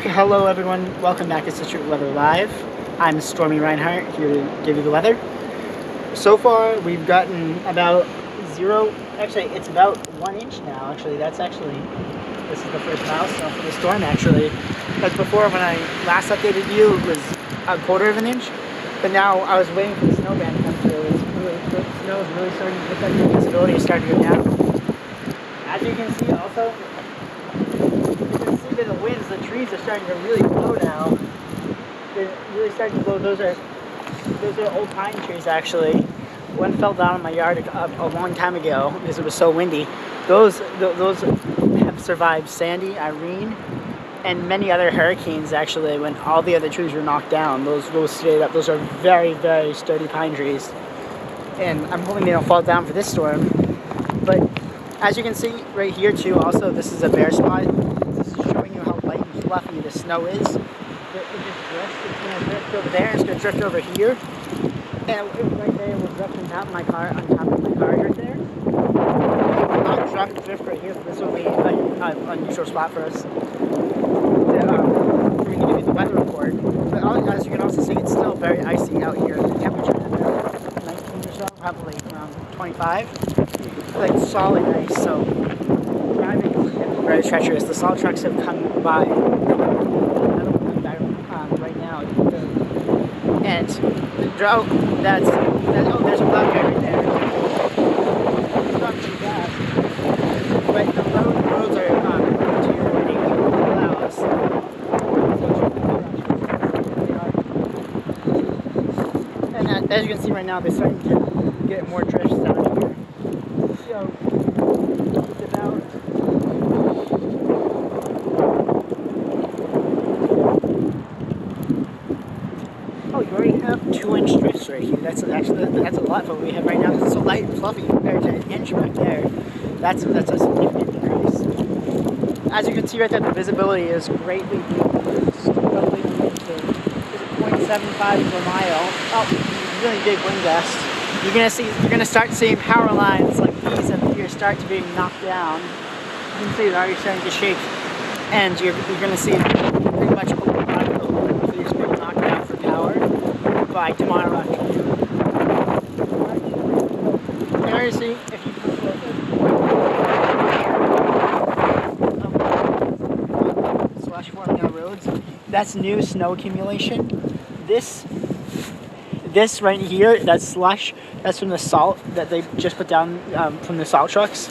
Hello everyone, welcome back to Citrus Weather Live. I'm Stormy Reinhardt here to give you the weather. So far we've gotten about it's about 1 inch now actually. This is the first milestone for the storm actually. As before when I last updated you it was a quarter of an inch, but now I was waiting for the snow band to come through. The snow is really starting to look like the visibility is starting to go down. As you can see also, the winds, the trees are starting to really blow now. They're really starting to blow. Those are old pine trees actually. One fell down in my yard a long time ago because it was so windy. Those have survived Sandy, Irene, and many other hurricanes actually when all the other trees were knocked down. Those stayed up. Those are very, very sturdy pine trees. And I'm hoping they don't fall down for this storm. But as you can see right here too, also this is a bare spot. Fluffy the snow is. It just drifts. It's going to drift over there. It's going to drift over here. And right there, it will drift on top of my car, right there. It will not drift right here. This will be a neutral spot for us. We're going to give you the weather report. But as you can also see, it's still very icy out here. The temperature is about 19 or so, probably around 25. Like solid ice. So driving is very treacherous. The salt trucks have come by right now, and the drought. There's a cloud right there. It's not too bad, but the roads are deteriorating clouds. And as you can see right now, they're starting to get more drifts down here. So it's about. Oh, you already have 2-inch drifts right here. That's a lot for what we have right now. It's so light and fluffy compared to an inch back there. That's a significant decrease. As you can see right there, the visibility is greatly reduced. Roughly to 0.75 per mile. Oh, really big wind gust. You're gonna start seeing power lines like these up here start to be knocked down. You can see they're already starting to shake, and you're gonna see pretty much by tomorrow afternoon. You can already see if you slush forming on roads. That's new snow accumulation. This right here, that's slush. That's from the salt that they just put down from the salt trucks.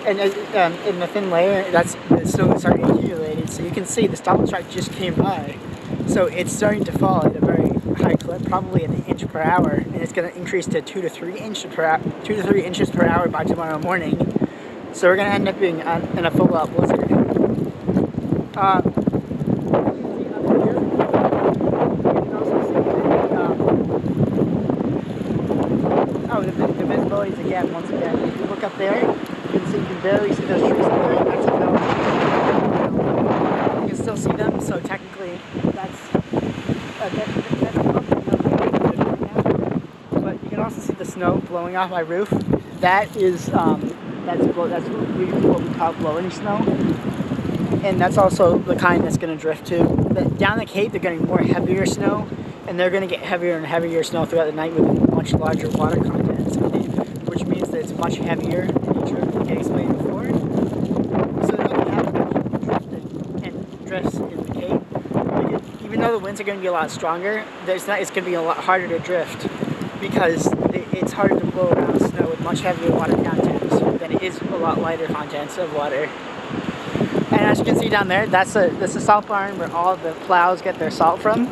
And in the thin layer, that's still starting to accumulate. So you can see the salt truck just came by. So it's starting to fall at a very high clip, probably an inch per hour, and it's going to increase to 2 to 3 inches per hour by tomorrow morning. So we're going to end up being in a full-out blizzard. The visibilities again. Once again, if you look up there, you can barely see those trees up there. That's about. You can still see them, so technically that's but you can also see the snow blowing off my roof. That's what we call blowing snow, and that's also the kind that's going to drift too. Down the Cape, they're getting more heavier snow, and they're going to get heavier and heavier snow throughout the night with much larger water content, which means that it's much heavier in nature, like I explained before. So they're going to have drifting and drifts in the Cape. Even though the winds are going to be a lot stronger, it's going to be a lot harder to drift because it's harder to blow around snow with much heavier water content than it is a lot lighter contents of water. And as you can see down there, that's a salt barn where all the plows get their salt from.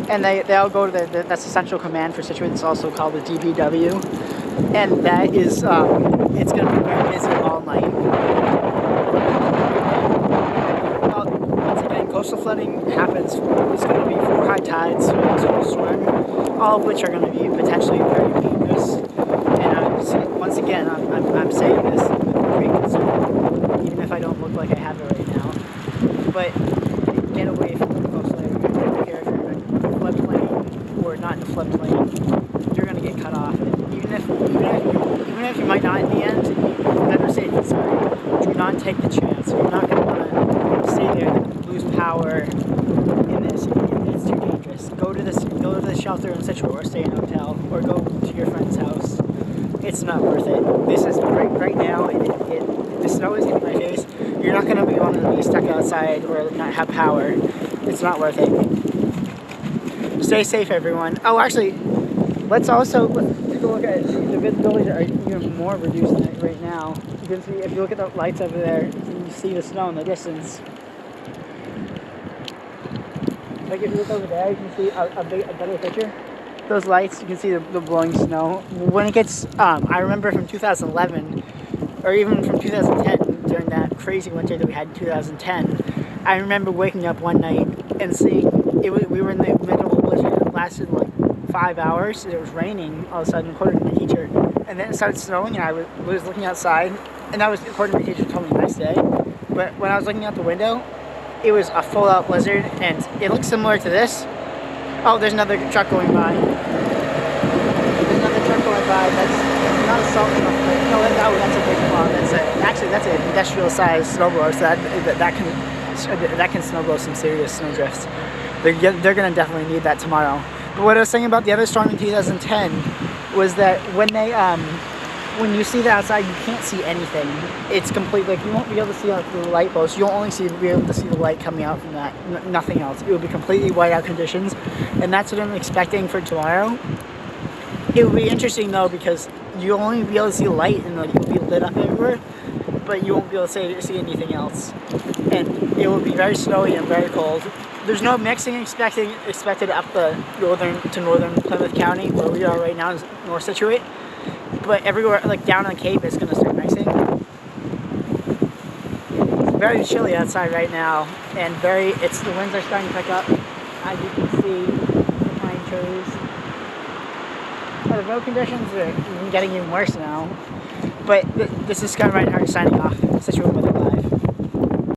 And they all go to that's the Central Command for Scituate. It's also called the DPW. And that is, it's going to be very busy all night. Coastal flooding happens. It's going to be 4 high tides to a storm, all of which are going to be potentially very dangerous. And once again, I'm saying this with great concern, even if I don't look like I have it right now. But get away from the coastal area. I don't care if you're in a floodplain or not in a floodplain. You're going to get cut off. And even if you might not in the end, better safe than sorry. Do not take the chance. You're not going to want to stay there and lose power or in this, it's too dangerous. Go to the shelter in Situate or stay in a hotel or go to your friend's house. It's not worth it. This is right now. The snow is hitting my face. You're not going to be wanting to be stuck outside or not have power. It's not worth it. Stay safe, everyone. Oh, actually, let's take a look at the visibility are even more reduced right now. You can see if you look at the lights over there, you see the snow in the distance. Like if you look over there, you can see a better picture. Those lights, you can see the blowing snow. When it gets, I remember from 2011, or even from 2010, during that crazy winter that we had in 2010, I remember waking up one night and seeing, we were in the middle of a blizzard. It lasted like 5 hours. It was raining all of a sudden, according to my teacher. And then it started snowing, and I was looking outside, and that was, according to my teacher, told me nice day. But when I was looking out the window, it was a full-out blizzard, and it looked similar to this. Oh, there's another truck going by. There's another truck going by. That's not a salt truck, but no, that's a big one. Actually, that's an industrial-sized snowblower, so that can snowblow some serious snowdrifts. They're gonna definitely need that tomorrow. But what I was saying about the other storm in 2010 was that when you see that outside, you can't see anything. It's complete, like you won't be able to see like the light post. You'll only be able to see the light coming out from that, nothing else. It will be completely whiteout conditions, and that's what I'm expecting for tomorrow. It will be interesting though, because you'll only be able to see light and like you'll be lit up everywhere, but you won't be able to see anything else. And it will be very snowy and very cold. There's no mixing expected up the northern Plymouth County where we are right now in North Situate. But everywhere, like down on the Cape, it's going to start mixing. It's very chilly outside right now, and the winds are starting to pick up, as you can see, the pine trees. The road conditions are even getting even worse now. But this is Scott Reinhardt signing off. Situate Weather Live.